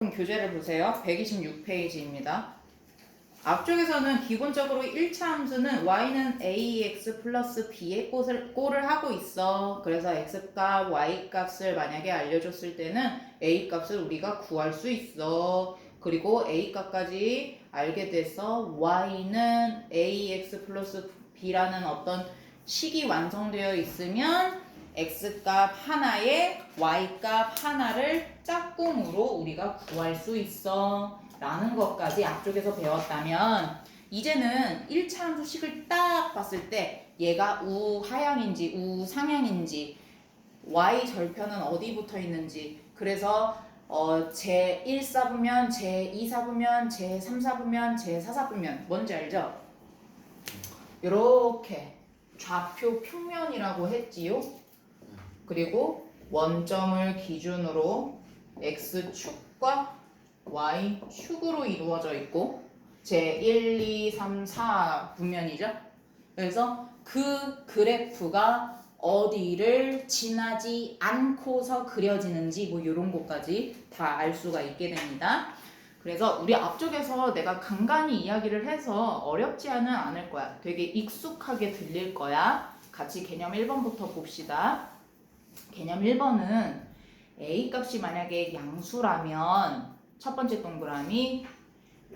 교재를 보세요. 126페이지입니다. 앞쪽에서는 기본적으로 1차 함수는 y는 ax 플러스 b의 꼴을 하고 있어. 그래서 x값, y값을 만약에 알려줬을 때는 a값을 우리가 구할 수 있어. 그리고 a값까지 알게 돼서 y는 ax 플러스 b라는 어떤 식이 완성되어 있으면 x값 하나에 y값 하나를 짝꿍으로 우리가 구할 수 있어 라는 것까지 앞쪽에서 배웠다면, 이제는 1차 함수식을 딱 봤을 때 얘가 우하향인지 우상향인지 y 절편은 어디 붙어 있는지, 그래서 제1사분면, 제2사분면, 제3사분면, 제4사분면 뭔지 알죠? 이렇게 좌표 평면이라고 했지요. 그리고 원점을 기준으로 x축과 y축으로 이루어져 있고 제 1, 2, 3, 4 분면이죠. 그래서 그 그래프가 어디를 지나지 않고서 그려지는지 뭐 이런 것까지 다 알 수가 있게 됩니다. 그래서 우리 앞쪽에서 내가 간간히 이야기를 해서 어렵지 않을 거야. 되게 익숙하게 들릴 거야. 같이 개념 1번부터 봅시다. 개념 1번은 A값이 만약에 양수라면 첫 번째 동그라미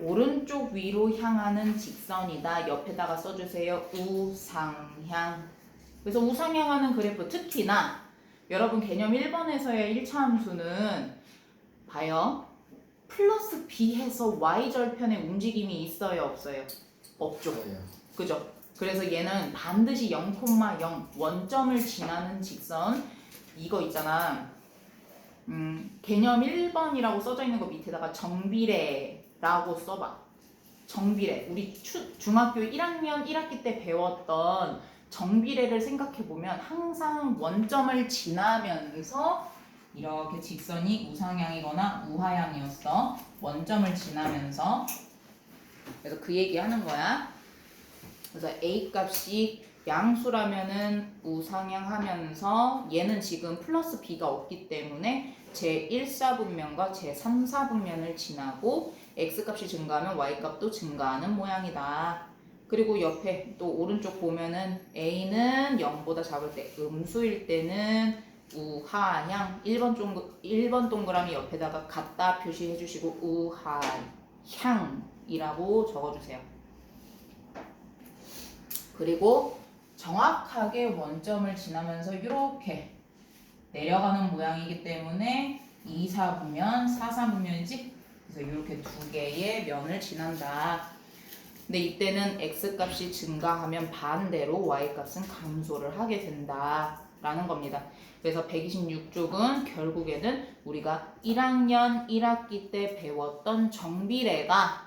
오른쪽 위로 향하는 직선이다. 옆에다가 써주세요. 우상향. 그래서 우상향하는 그래프, 특히나 여러분 개념 1번에서의 1차 함수는 봐요. 플러스 b 해서 y절편의 움직임이 있어요, 없어요? 없죠. 그죠? 그래서 얘는 반드시 0,0 원점을 지나는 직선, 이거 있잖아. 개념 1번이라고 써져 있는 거 밑에다가 정비례라고 써봐. 정비례. 우리 중학교 1학년 1학기 때 배웠던 정비례를 생각해보면 항상 원점을 지나면서 이렇게 직선이 우상향이거나 우하향이었어. 원점을 지나면서. 그래서 그 얘기 하는 거야. 그래서 A 값이 양수라면은 우상향 하면서 얘는 지금 플러스 b가 없기 때문에 제1사분면과 제3사분면을 지나고 x값이 증가하면 y값도 증가하는 모양이다. 그리고 옆에 또 오른쪽 보면은 a는 0보다 작을 때 음수일 때는 우하향, 1번 동그라미 옆에다가 갖다 표시해 주시고 우하향이라고 적어주세요. 그리고 정확하게 원점을 지나면서 이렇게 내려가는 모양이기 때문에 2사분면, 4사분면이지? 그래서 이렇게 두 개의 면을 지난다. 근데 이때는 x값이 증가하면 반대로 y값은 감소를 하게 된다 라는 겁니다. 그래서 126쪽은 결국에는 우리가 1학년 1학기 때 배웠던 정비례가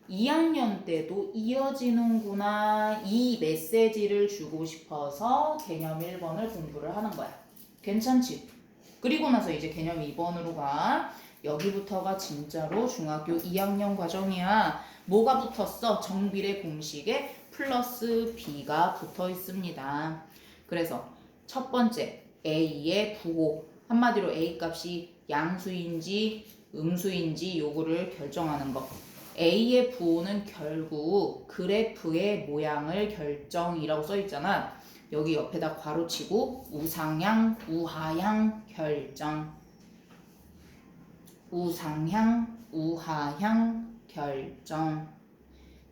2학년 때도 이어지는구나, 이 메시지를 주고 싶어서 개념 1번을 공부를 하는 거야. 괜찮지? 그리고 나서 이제 개념 2번으로 가. 여기부터가 진짜로 중학교 2학년 과정이야. 뭐가 붙었어? 정비례 공식에 플러스 b가 붙어 있습니다. 그래서 첫 번째 a의 부호, 한마디로 a 값이 양수인지 음수인지 요거를 결정하는 거. A의 부호는 결국 그래프의 모양을 결정이라고 써있잖아. 여기 옆에다 괄호치고 우상향, 우하향 결정. 우상향, 우하향 결정.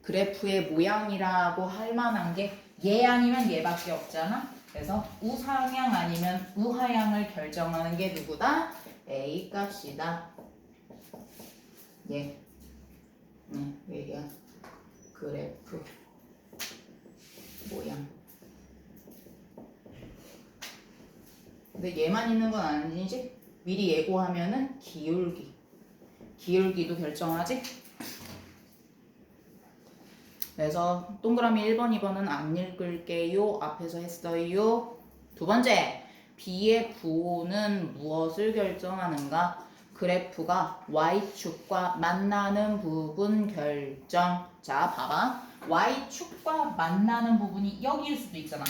그래프의 모양이라고 할 만한 게 얘 아니면 얘밖에 없잖아. 그래서 우상향 아니면 우하향을 결정하는 게 누구다? A 값이다. 예. 얘가 그래프 모양. 근데 얘만 있는 건 아니지? 미리 예고하면은 기울기도 결정하지? 그래서 동그라미 1번, 2번은 안 읽을게요. 앞에서 했어요. 두 번째, B의 부호는 무엇을 결정하는가? 그래프가 y축과 만나는 부분 결정. 자, 봐봐. y축과 만나는 부분이 여기일 수도 있잖아.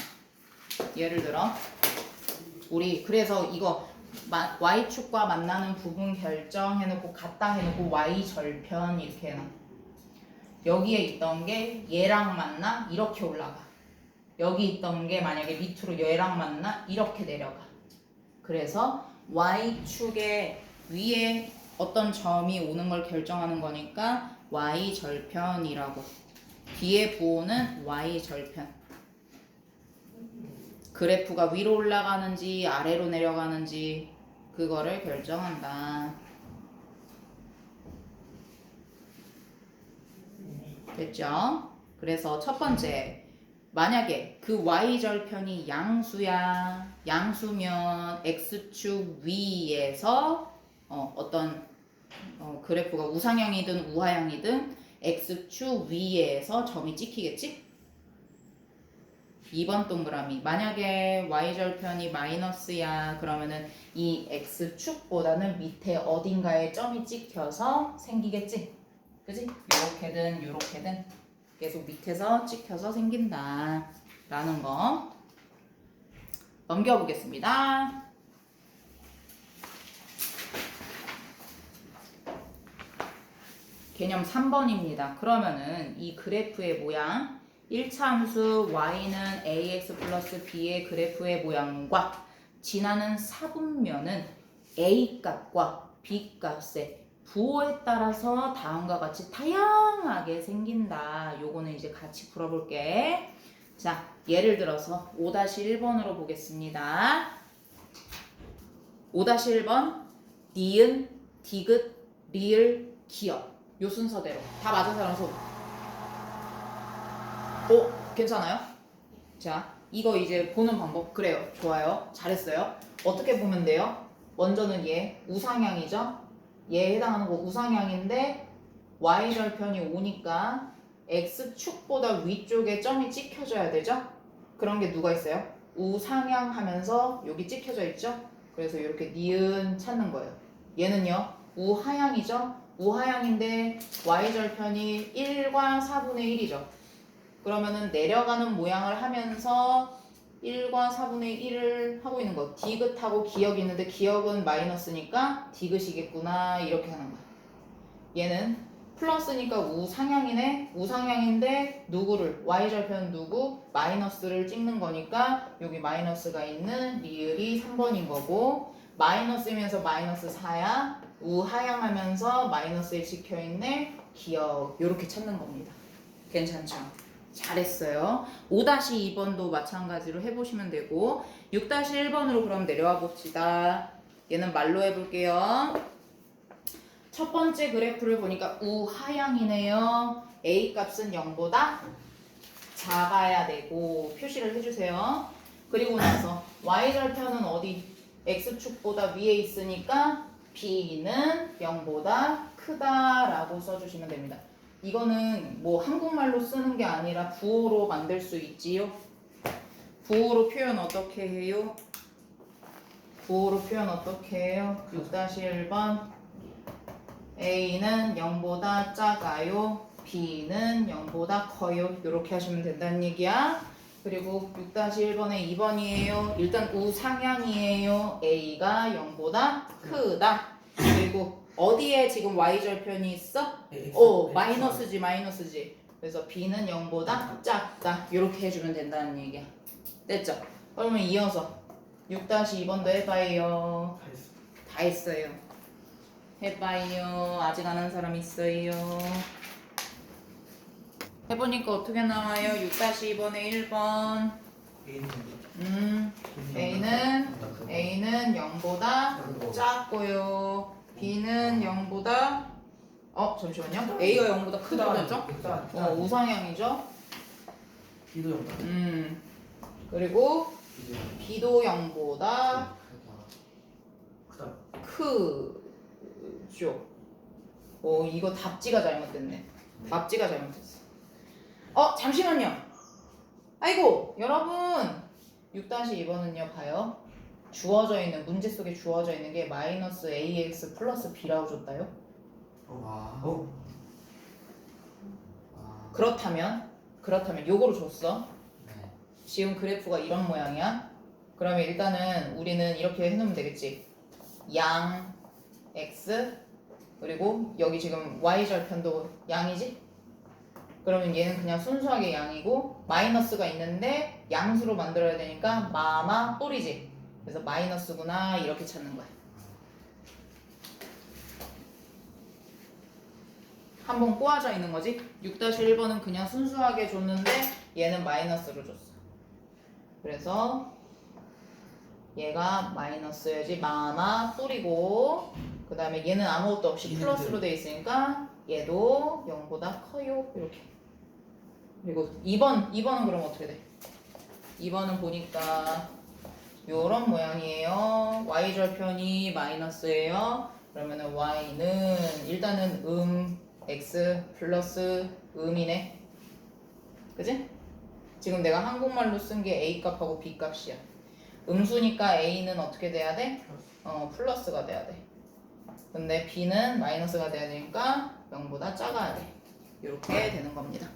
예를 들어 우리 그래서 이거 y축과 만나는 부분 결정해놓고 같다 해놓고 y절편 이렇게 해놔. 여기에 있던 게 얘랑 만나 이렇게 올라가. 여기 있던 게 만약에 밑으로 얘랑 만나 이렇게 내려가. 그래서 y축의 위에 어떤 점이 오는 걸 결정하는 거니까 y절편이라고. 뒤에 부호는 y절편. 그래프가 위로 올라가는지 아래로 내려가는지 그거를 결정한다. 됐죠? 그래서 첫 번째, 만약에 그 y절편이 양수야. 양수면 x축 위에서 어떤 그래프가 우상향이든 우하향이든 x축 위에서 점이 찍히겠지? 2번 동그라미. 만약에 y절편이 마이너스야. 그러면은 이 x축보다는 밑에 어딘가에 점이 찍혀서 생기겠지? 그지? 요렇게든 요렇게든 계속 밑에서 찍혀서 생긴다. 라는 거. 넘겨보겠습니다. 개념 3번입니다. 그러면은 이 그래프의 모양 1차 함수 y는 ax 플러스 b의 그래프의 모양과 지나는 사분면은 a 값과 b 값의 부호에 따라서 다음과 같이 다양하게 생긴다. 요거는 이제 같이 풀어볼게. 자, 예를 들어서 5-1번으로 보겠습니다. 5-1번 니은, 디귿, 리을, 기역. 요 순서대로 다 맞은 사람 손. 괜찮아요? 자, 이거 이제 보는 방법. 그래요. 좋아요. 잘했어요. 어떻게 보면 돼요? 먼저는 얘 우상향이죠? 얘에 해당하는 거 우상향인데 y절편이 오니까 x축보다 위쪽에 점이 찍혀져야 되죠? 그런 게 누가 있어요? 우상향하면서 여기 찍혀져 있죠? 그래서 이렇게 니은 찾는 거예요. 얘는요 우하향이죠? 우하향인데 y절편이 1과 4분의 1이죠. 그러면은 내려가는 모양을 하면서 1과 4분의 1을 하고 있는 거. 디귿하고 기역이 있는데 기역은 마이너스니까 디귿이겠구나 이렇게 하는 거야. 얘는 플러스니까 우상향이네. 우상향인데 누구를 y절편 누구? 마이너스를 찍는 거니까 여기 마이너스가 있는 리을이 3번인 거고 마이너스면서 마이너스 4야. 우하향하면서 마이너스에 찍혀있네. 기역 이렇게 찾는 겁니다. 괜찮죠? 잘했어요. 5-2번도 마찬가지로 해보시면 되고 6-1번으로 그럼 내려와 봅시다. 얘는 말로 해볼게요. 첫 번째 그래프를 보니까 우하향이네요. A 값은 0보다 작아야 되고 표시를 해주세요. 그리고 나서 Y절편은 어디? X축보다 위에 있으니까 B는 0보다 크다라고 써주시면 됩니다. 이거는 뭐 한국말로 쓰는 게 아니라 부호로 만들 수 있지요. 부호로 표현 어떻게 해요? 부호로 표현 어떻게 해요? 6-1번 A는 0보다 작아요. B는 0보다 커요. 이렇게 하시면 된다는 얘기야. 그리고 6-1번에 2번이에요. 일단 우상향이에요. A가 0보다 크다. 그리고 어디에 지금 y절편이 있어? 마이너스지 마이너스지. 그래서 b는 0보다 작다. 이렇게 해주면 된다는 얘기야. 됐죠? 그러면 이어서 6-2번도 해봐요. 다 했어요. 해봐요. 아직 안 한 사람 있어요. 해보니까 어떻게 나와요? 6-2번에 1번 A는 0보다 작고요. B는 0보다 잠시만요. A가 0보다 크다 그랬죠? 우상향이죠? B도 0보다 그리고 B도 0보다 크다. 크죠. 이거 답지가 잘못됐네. 답지가 잘못됐어. 잠시만요. 아이고 여러분 6-2번은요 봐요. 주어져 있는 문제 속에 주어져 있는 게 마이너스 ax 플러스 b라고 줬다요. 그렇다면 요거로 줬어. 지금 그래프가 이런 모양이야. 그러면 일단은 우리는 이렇게 해놓으면 되겠지. 양 x 그리고 여기 지금 y절편도 양이지? 그러면 얘는 그냥 순수하게 양이고 마이너스가 있는데 양수로 만들어야 되니까 마마 뿔이지. 그래서 마이너스구나 이렇게 찾는 거야. 한번 꼬아져 있는 거지. 6-1번은 그냥 순수하게 줬는데 얘는 마이너스로 줬어. 그래서 얘가 마이너스여야지 마마 뿔이고 그 다음에 얘는 아무것도 없이 플러스로 돼 있으니까 얘도 0보다 커요 이렇게. 그리고 2번은 그럼 어떻게 돼? 2번은 보니까 요런 모양이에요. y절편이 마이너스예요. 그러면은 y는 일단은 x 플러스 이네. 그지? 지금 내가 한국말로 쓴 게 a 값하고 b 값이야. 음수니까 a는 어떻게 돼야 돼? 플러스가 돼야 돼. 근데 b는 마이너스가 돼야 되니까 0보다 작아야 돼. 이렇게 되는 겁니다.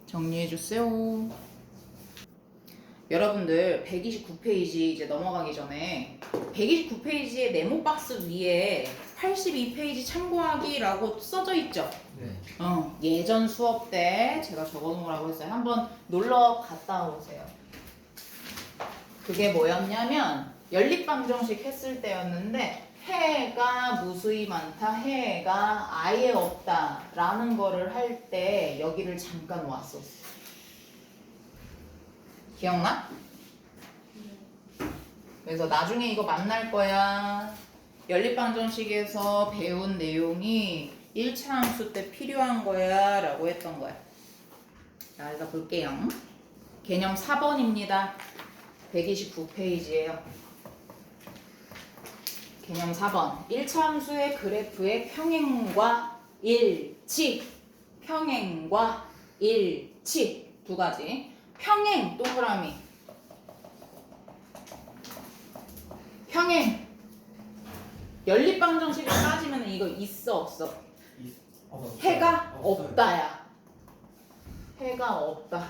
정리해 주세요. 여러분들 129페이지 이제 넘어가기 전에 129페이지의 네모 박스 위에 82페이지 참고하기라고 써져 있죠? 네. 예전 수업 때 제가 적어놓으라고 했어요. 한번 놀러 갔다 오세요. 그게 뭐였냐면 연립방정식 했을 때였는데 해가 무수히 많다, 해가 아예 없다 라는 거를 할 때 여기를 잠깐 왔었어. 기억나? 그래서 나중에 이거 만날 거야. 연립방정식에서 배운 내용이 1차 함수 때 필요한 거야 라고 했던 거야. 자, 그래서 볼게요. 개념 4번입니다. 129페이지예요. 개념 4번. 1차 함수의 그래프의 평행과 일치. 평행과 일치. 두 가지. 평행 동그라미. 평행. 연립방정식을 따지면 이거 있어 없어? 해가 없다야. 해가 없다.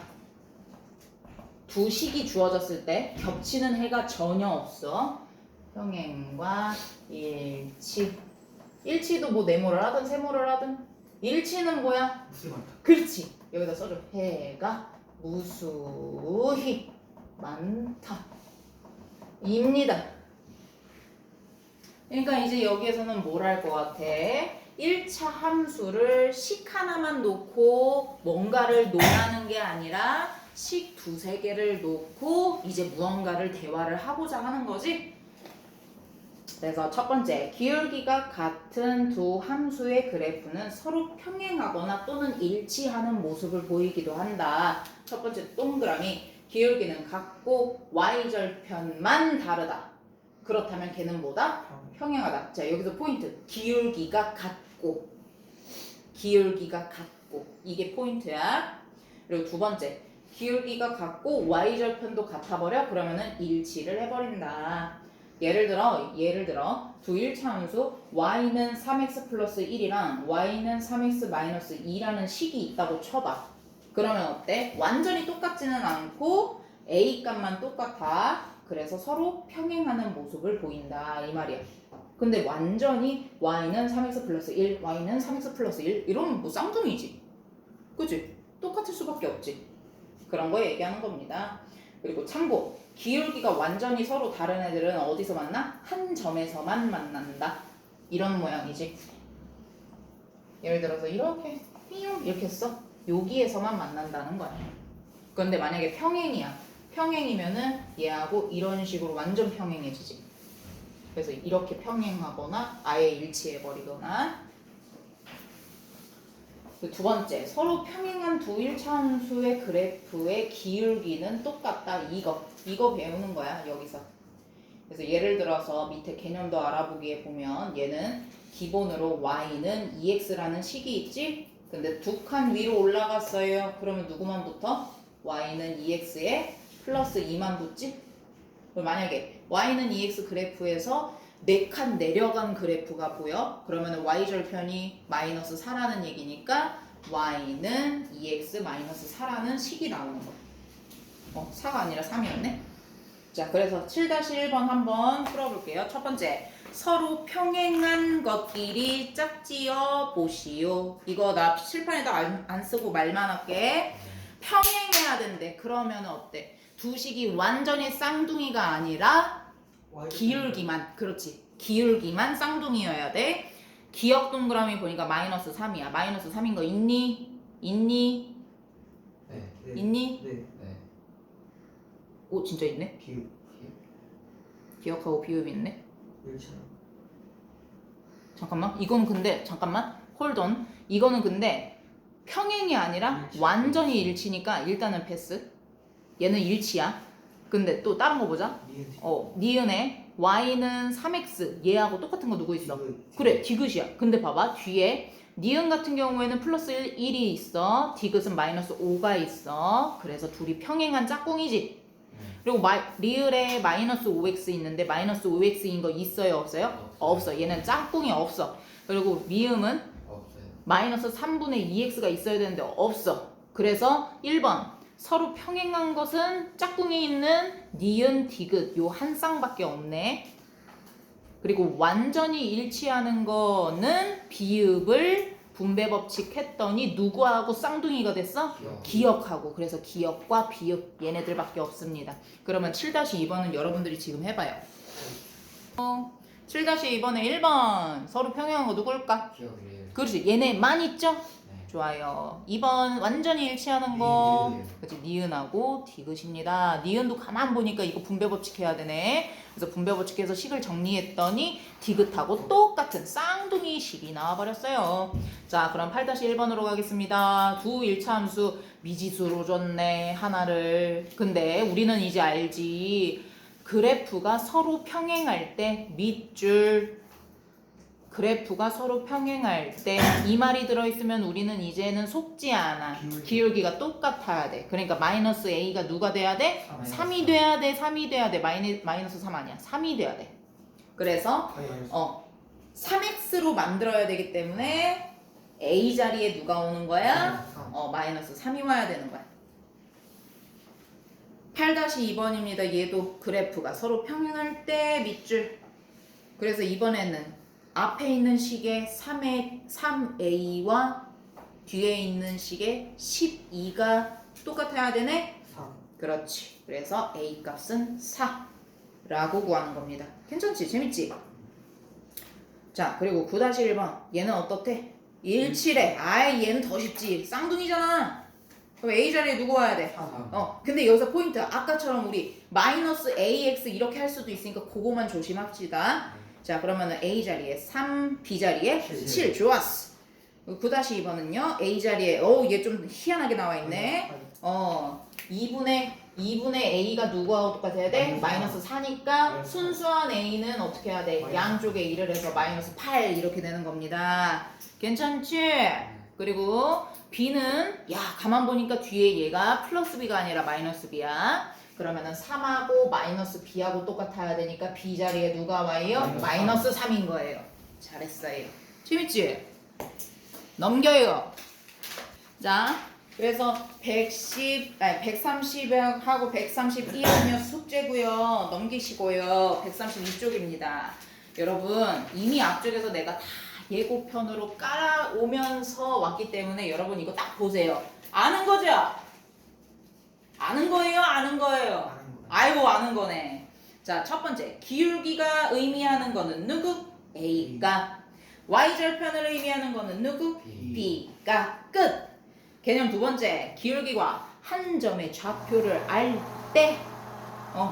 두 식이 주어졌을 때 겹치는 해가 전혀 없어. 평행과 일치. 일치도 뭐 네모를 하든 세모를 하든 일치는 뭐야? 무수히 많다. 그렇지. 여기다 써줘. 해가 무수히 많다. 입니다. 그러니까 이제 여기에서는 뭘 할 것 같아? 1차 함수를 식 하나만 놓고 뭔가를 논하는 게 아니라 식 두세 개를 놓고 이제 무언가를 대화를 하고자 하는 거지? 그래서 첫 번째, 기울기가 같은 두 함수의 그래프는 서로 평행하거나 또는 일치하는 모습을 보이기도 한다. 첫 번째 동그라미, 기울기는 같고 y절편만 다르다. 그렇다면 걔는 뭐다? 평행하다. 자, 여기서 포인트. 기울기가 같고. 기울기가 같고. 이게 포인트야. 그리고 두 번째. 기울기가 같고 y절편도 같아버려. 그러면은 일치를 해버린다. 예를 들어 두 1차 함수 y는 3x 플러스 1이랑 y는 3x 마이너스 2라는 식이 있다고 쳐봐. 그러면 어때? 완전히 똑같지는 않고 a 값만 똑같아. 그래서 서로 평행하는 모습을 보인다 이 말이야. 근데 완전히 y는 3x 플러스 1, y는 3x 플러스 1 이러면 뭐 쌍둥이지. 그치? 똑같을 수밖에 없지. 그런 거 얘기하는 겁니다. 그리고 참고, 기울기가 완전히 서로 다른 애들은 어디서 만나? 한 점에서만 만난다. 이런 모양이지. 예를 들어서 이렇게 이렇게 써. 여기에서만 만난다는 거야. 그런데 만약에 평행이야. 평행이면은 얘하고 이런 식으로 완전 평행해지지. 그래서 이렇게 평행하거나 아예 일치해버리거나. 두 번째, 서로 평행한 두 1차 함수의 그래프의 기울기는 똑같다. 이거 배우는 거야 여기서. 그래서 예를 들어서 밑에 개념도 알아보기에 보면 얘는 기본으로 y는 2x라는 식이 있지. 근데 두 칸 위로 올라갔어요. 그러면 누구만 붙어? y는 2x에 플러스 2만 붙지? 그럼 만약에 y는 2x 그래프에서 4칸 내려간 그래프가 보여? 그러면 y절편이 마이너스 4라는 얘기니까 y는 2x 마이너스 4라는 식이 나오는 거야. 4가 아니라 3이었네? 자, 그래서 7-1번 한번 풀어볼게요. 첫 번째, 서로 평행한 것끼리 짝지어 보시오. 이거 나 칠판에다 안 쓰고 말만 할게. 평행해야 된대. 그러면 어때? 두 식이 완전히 쌍둥이가 아니라 기울기만, 그렇지. 기울기만 쌍둥이여야 돼. 기억 동그라미 보니까 마이너스 3이야. 마이너스 3인 거 있니? 있니? 네. 있니? 네. 네. 오, 진짜 있네. 기우. 기억하고 비읍이 있네. 일치나. 잠깐만. 이건 근데 잠깐만. 홀던. 이거는 근데 평행이 아니라 일치. 완전히 일치니까 일단은 패스. 얘는 일치야. 근데 또 다른 거 보자. 니은에 y는 3x. 얘하고 똑같은 거 누구 있어? 그래, 디귿이야. 근데 봐봐. 뒤에 니은 같은 경우에는 플러스 1이 있어. 디귿은 마이너스 5가 있어. 그래서 둘이 평행한 짝꿍이지. 그리고 리을에 마이너스 5x 있는데 마이너스 5x인 거 있어요? 없어요? 없어. 얘는 짝꿍이 없어. 그리고 미음은 없어요. 마이너스 3분의 2x가 있어야 되는데 없어. 그래서 1번 서로 평행한 것은 짝꿍이 있는 니은, 디귿 요 한 쌍밖에 없네. 그리고 완전히 일치하는 거는 비읍을 분배 법칙 했더니 누구하고 쌍둥이가 됐어? 기억하고. 그래서 기억과 비읍 얘네들밖에 없습니다. 그러면 7-2번은 여러분들이 지금 해봐요. 7-2번에 1번 서로 평행한 거 누굴까? 기억이에요. 그렇지. 얘네만 있죠? 네. 좋아요. 2번 완전히 일치하는 거. 니은이에요. 그렇지. 니은하고 디귿입니다. 니은도 가만 보니까 이거 분배 법칙 해야 되네. 그래서 분배 법칙해서 식을 정리했더니 디귿하고 똑같은 쌍둥이 식이 나와버렸어요. 자, 그럼 8-1번으로 가겠습니다. 두 일차함수 미지수로 줬네. 하나를. 근데 우리는 이제 알지. 그래프가 서로 평행할 때 밑줄, 그래프가 서로 평행할 때 이 말이 들어있으면 우리는 이제는 속지 않아. 기울기가 똑같아야 돼. 그러니까 마이너스 a가 누가 돼야 돼? 3이 돼야 돼. 3이 돼야 돼. 마이너스 3 아니야. 3이 돼야 돼. 그래서 3x로 만들어야 되기 때문에 a 자리에 누가 오는 거야? 마이너스 3이 와야 되는 거야. 8-2번입니다. 얘도 그래프가 서로 평행할 때 밑줄. 그래서 이번에는 앞에 있는 식의 3a와 뒤에 있는 식의 12가 똑같아야 되네? 3. 그렇지. 그래서 a 값은 4라고 구하는 겁니다. 괜찮지? 재밌지? 자, 그리고 9-1번. 얘는 어떻대? 17에. 아이, 얘는 더 쉽지. 쌍둥이잖아. 그럼 a 자리에 누구 와야 돼? 3. 근데 여기서 포인트. 아까처럼 우리 마이너스 ax 이렇게 할 수도 있으니까 그거만 조심합시다. 자, 그러면은 a 자리에 3, b 자리에 7. 좋았어. 9-2번은요. a 자리에 얘 좀 희한하게 나와 있네. 2분의 a가 누구하고 똑같아야 돼? 마이너스 4니까 순수한 a는 어떻게 해야 돼? 양쪽에 1을 해서 마이너스 8 이렇게 되는 겁니다. 괜찮지? 그리고 b는 가만 보니까 뒤에 얘가 플러스 b가 아니라 마이너스 b야. 그러면은 3하고 마이너스 b하고 똑같아야 되니까 b 자리에 누가 와요? 마이너스 3인 거예요. 잘했어요. 재밌지? 넘겨요. 자, 그래서 130하고 131은요 숙제고요. 넘기시고요. 132쪽입니다. 여러분 이미 앞쪽에서 내가 다 예고편으로 깔아오면서 왔기 때문에 여러분 이거 딱 보세요. 아는 거죠? 아는 거예요? 아는 거예요? 아이고 아는 거네. 자, 첫 번째 기울기가 의미하는 거는 누구? A가. Y절편을 의미하는 거는 누구? B가. 끝. 개념 두 번째 기울기가 한 점의 좌표를 알 때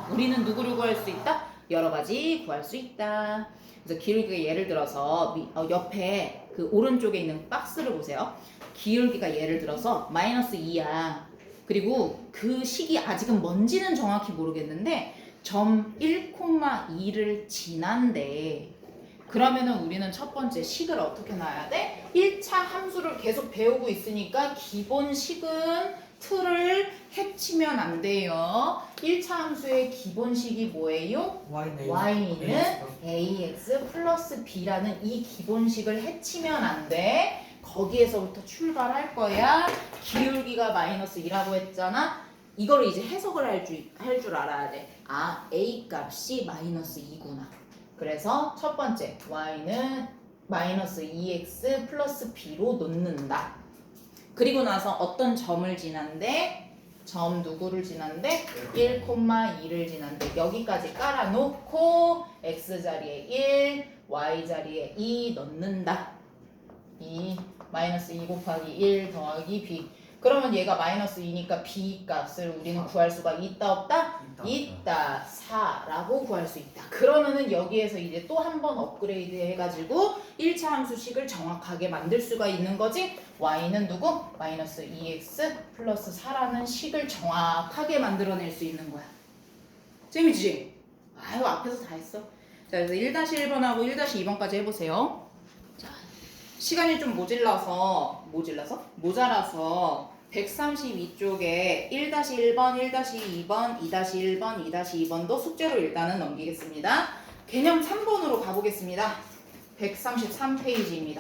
우리는 누구를 구할 수 있다? 여러 가지 구할 수 있다. 그래서 기울기가 예를 들어서 옆에 그 오른쪽에 있는 박스를 보세요. 기울기가 예를 들어서 마이너스 2야. 그리고 그 식이 아직은 뭔지는 정확히 모르겠는데 점 1,2를 지난데 그러면은 우리는 첫 번째 식을 어떻게 놔야 돼? 1차 함수를 계속 배우고 있으니까 기본 식은 틀을 해치면 안 돼요. 1차 함수의 기본 식이 뭐예요? y는 ax 플러스 b라는 이 기본식을 해치면 안 돼. 거기에서부터 출발할 거야. 기울기가 마이너스 2라고 했잖아. 이거를 이제 해석을 할 줄 알아야 돼. 아, a 값이 마이너스 2구나. 그래서 첫 번째 y는 마이너스 2x 플러스 b로 놓는다. 그리고 나서 어떤 점을 지난데 점 누구를 지난데 1,2를 지난데 여기까지 깔아놓고 x 자리에 1, y 자리에 2 넣는다. 2 마이너스 2 곱하기 1 더하기 b. 그러면 얘가 마이너스 2니까 b 값을 우리는 구할 수가 있다 없다? 있다. 4라고 구할 수 있다. 그러면은 여기에서 이제 또 한 번 업그레이드 해가지고 1차 함수식을 정확하게 만들 수가 있는 거지. y는 누구? 마이너스 2x 플러스 4라는 식을 정확하게 만들어낼 수 있는 거야. 재미지? 아유, 앞에서 다 했어. 자, 그래서 1-1번하고 1-2번까지 해보세요. 자, 시간이 좀 모자라서 132쪽에 1-1번, 1-2번, 2-1번, 2-2번도 숙제로 일단은 넘기겠습니다. 개념 3번으로 가보겠습니다. 133페이지입니다.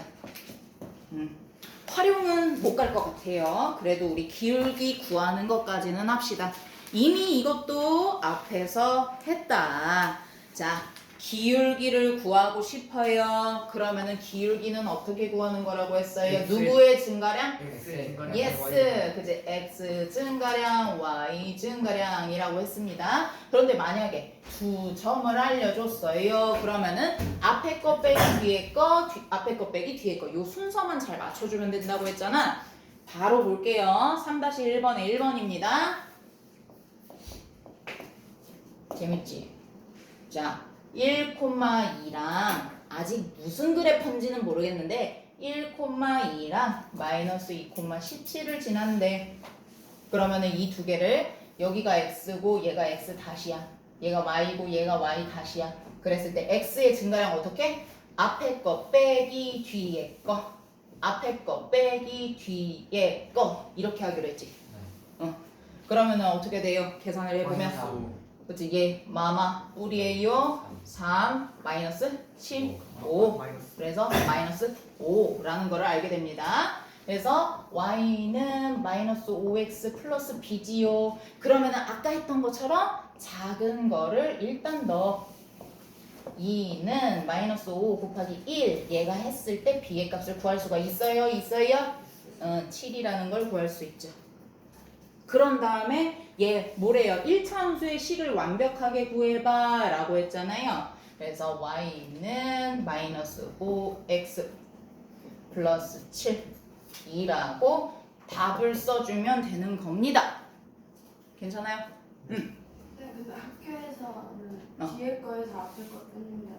활용은 못 갈 것 같아요. 그래도 우리 기울기 구하는 것까지는 합시다. 이미 이것도 앞에서 했다. 자, 기울기를 구하고 싶어요. 그러면은 기울기는 어떻게 구하는 거라고 했어요? X. 누구의 증가량? X yes, 그지? x 증가량, y 증가량이라고 했습니다. 그런데 만약에 두 점을 알려줬어요. 그러면은 앞에 거 빼기 뒤에 거, 앞에 거 빼기 뒤에 거, 요 순서만 잘 맞춰주면 된다고 했잖아. 바로 볼게요. 3-1번에 1번입니다. 재밌지? 자, 1,2랑 아직 무슨 그래프인지는 모르겠는데 1,2랑 마이너스 2,17을 지난대. 그러면은 이 두 개를 여기가 x고 얘가 x 다시야. 얘가 y고 얘가 y 다시야. 그랬을 때 x의 증가량 어떻게? 앞에 거 빼기 뒤에 거. 앞에 거 빼기 뒤에 거. 이렇게 하기로 했지. 그러면은 어떻게 돼요? 계산을 해보면. 그치? 얘 마마 뿔이에요. 3 마이너스 15. 그래서 마이너스 5라는 거를 알게 됩니다. 그래서 y는 마이너스 5x 플러스 b지요. 그러면은 아까 했던 것처럼 작은 거를 일단 넣어. 2는 마이너스 5 곱하기 1 얘가 했을 때 b의 값을 구할 수가 있어요? 7이라는 걸 구할 수 있죠. 그런 다음에 얘 뭐래요? 1차 함수의 식을 완벽하게 구해봐 라고 했잖아요. 그래서 y는 마이너스 5x 플러스 7이라고 답을 써주면 되는 겁니다. 괜찮아요? 네, 근데 학교에서는 뒤에 거에서 앞에 거 뺐는데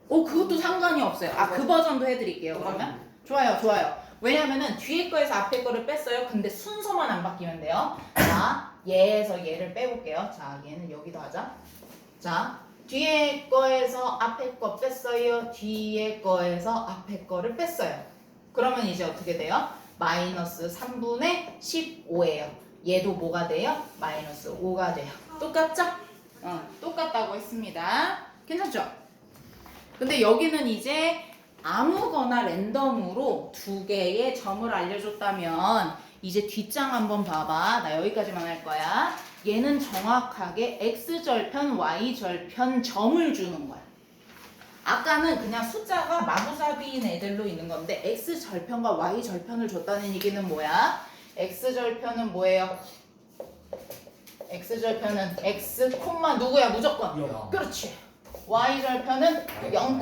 그것도 상관이 없어요. 그 버전도 해드릴게요. 그러면 좋아요. 왜냐면은 뒤에 거에서 앞에 거를 뺐어요. 근데 순서만 안 바뀌면 돼요. 자, 얘에서 얘를 빼볼게요. 자, 얘는 여기다 하자. 자, 뒤에 거에서 앞에 거 뺐어요. 뒤에 거에서 앞에 거를 뺐어요. 그러면 이제 어떻게 돼요? 마이너스 3분의 15예요. 얘도 뭐가 돼요? 마이너스 5가 돼요. 똑같죠? 똑같다고 했습니다. 괜찮죠? 근데 여기는 이제 아무거나 랜덤으로 두 개의 점을 알려줬다면 이제 뒷장 한번 봐봐. 나 여기까지만 할 거야. 얘는 정확하게 x절편, y절편 점을 주는 거야. 아까는 그냥 숫자가 마구잡이인 애들로 있는 건데 x절편과 y절편을 줬다는 얘기는 뭐야? x절편은 뭐예요? x절편은 x, 누구야? 무조건. 그렇지. y절편은 0,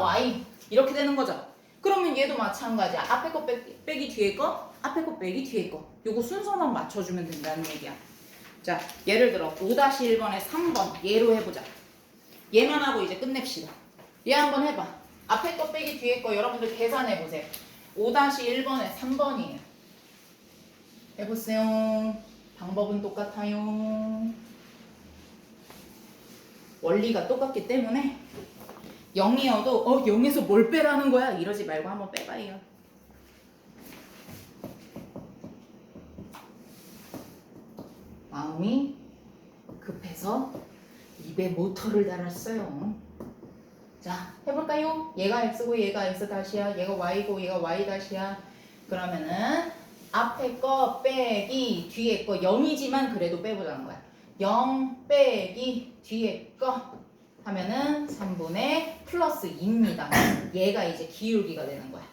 y 이렇게 되는 거죠. 그러면 얘도 마찬가지야. 앞에 거 빼기 뒤에 거, 앞에 거 빼기 뒤에 거. 요거 순서만 맞춰주면 된다는 얘기야. 자, 예를 들어 5-1번에 3번 얘로 해보자. 얘만 하고 이제 끝냅시다. 얘 한번 해봐. 앞에 거 빼기 뒤에 거 여러분들 계산해보세요. 5-1번에 3번이에요. 해보세요. 방법은 똑같아요. 원리가 똑같기 때문에 0이어도 0에서 뭘 빼라는 거야? 이러지 말고 한번 빼봐요. 마음이 급해서 입에 모터를 달았어요. 자, 해볼까요? 얘가 x고 얘가 x 다시야. 얘가 y고 얘가 y 다시야. 그러면은 앞에 거 빼기 뒤에 거 0이지만 그래도 빼보자는 거야. 0 빼기 뒤에 거 하면은 3분의 플러스 2입니다. 얘가 이제 기울기가 되는 거야.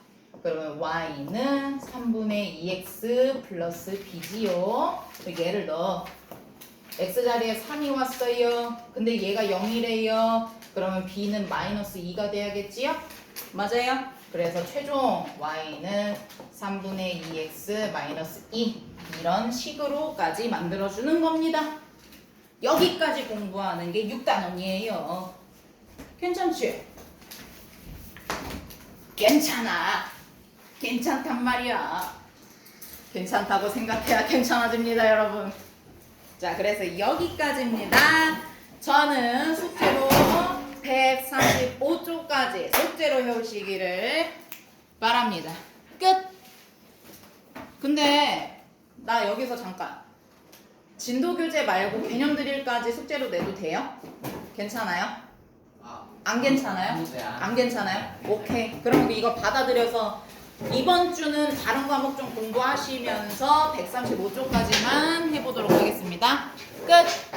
그러면 y는 3분의 2x 플러스 b지요. 얘를 넣어. x 자리에 3이 왔어요. 근데 얘가 0이래요. 그러면 b는 마이너스 2가 돼야겠지요? 맞아요? 그래서 최종 y는 3분의 2x 마이너스 2 이런 식으로까지 만들어주는 겁니다. 여기까지 공부하는 게 6단원이에요. 괜찮지? 괜찮아. 괜찮단 말이야. 괜찮다고 생각해야 괜찮아집니다, 여러분. 자, 그래서 여기까지입니다. 저는 숙제로 135쪽까지 숙제로 해오시기를 바랍니다. 끝! 근데 나 여기서 잠깐 진도교재 말고 개념드릴까지 숙제로 내도 돼요? 괜찮아요? 안 괜찮아요? 안 괜찮아요? 오케이. 그럼 이거 받아들여서 이번 주는 다른 과목 좀 공부하시면서 135쪽까지만 해보도록 하겠습니다. 끝!